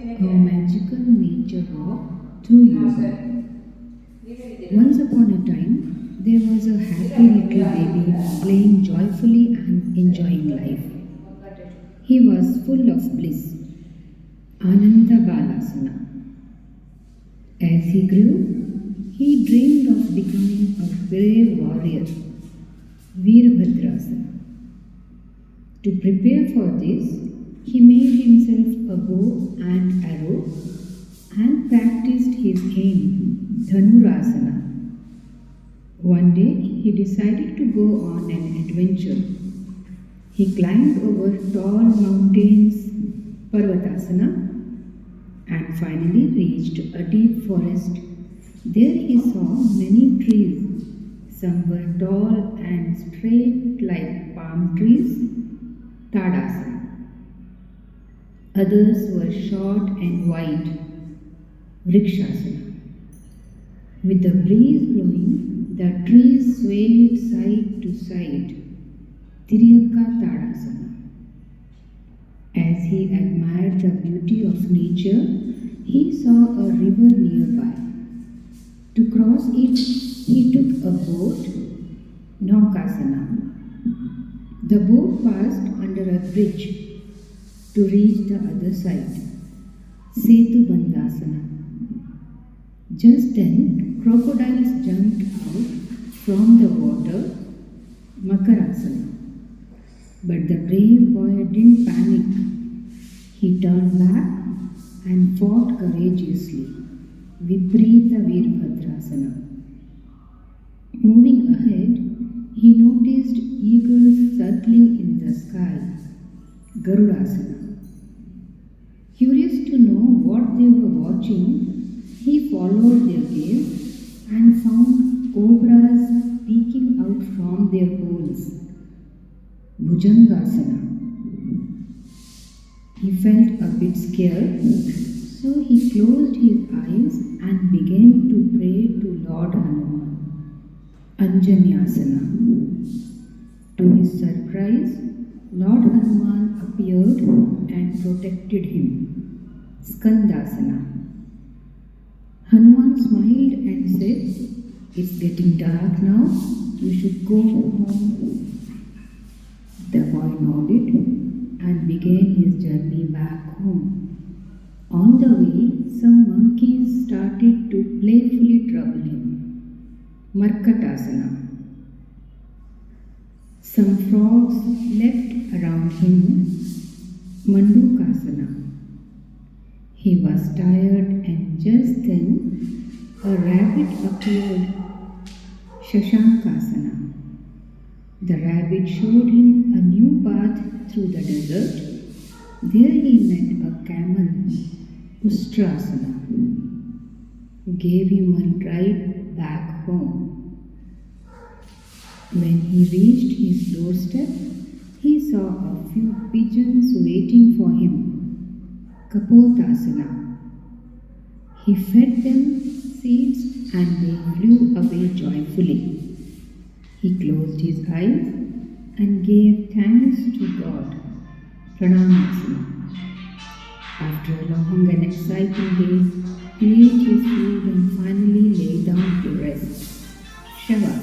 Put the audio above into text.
A magical nature walk through yoga. Once upon a time, there was a happy little baby playing joyfully and enjoying life. He was full of bliss. Ananda Balasana. As he grew, he dreamed of becoming a brave warrior, Veerbhadrasana. To prepare for this, he made himself a bow and arrow and practiced his aim, Dhanurasana. One day, he decided to go on an adventure. He climbed over tall mountains, Parvatasana, and finally reached a deep forest. There he saw many trees. Some were tall and straight like palm trees, Tadasana. Others were short and wide, Vrikshasana. With the breeze blowing, the trees swayed side to side, Tiryaka Tadasana. As he admired the beauty of nature, he saw a river nearby. To cross it, he took a boat, Naukasana. The boat passed under a bridge to reach the other side, Setu Bandhasana. Just then, crocodiles jumped out from the water, Makarasana. But the brave boy didn't panic. He turned back and fought courageously, Viprita Veerbhadrasana. Moving ahead, he noticed eagles circling in the sky, Garudasana. Curious to know what they were watching, he followed their gaze and found cobras peeking out from their holes, Bhujangasana. He felt a bit scared, so he closed his eyes and began to pray to Lord Hanuman, Anjanyasana. To his surprise, Lord Hanuman appeared and protected him, Skandasana. Hanuman smiled and said, "It's getting dark now, you should go home." The boy nodded and began his journey back home. On the way, some monkeys started to playfully trouble him, Markatasana. Some frogs leapt around him, Mandukasana. He was tired, and just then a rabbit appeared, Shashankasana. The rabbit showed him a new path through the desert. There he met a camel, Ustrasana, who gave him a ride back home. When he reached his doorstep, he saw a few pigeons waiting for him, Kapotasana. He fed them seeds and they flew away joyfully. He closed his eyes and gave thanks to God, Pranamasana. After a long and exciting day, he ate his food and finally lay down to rest, Shavasana.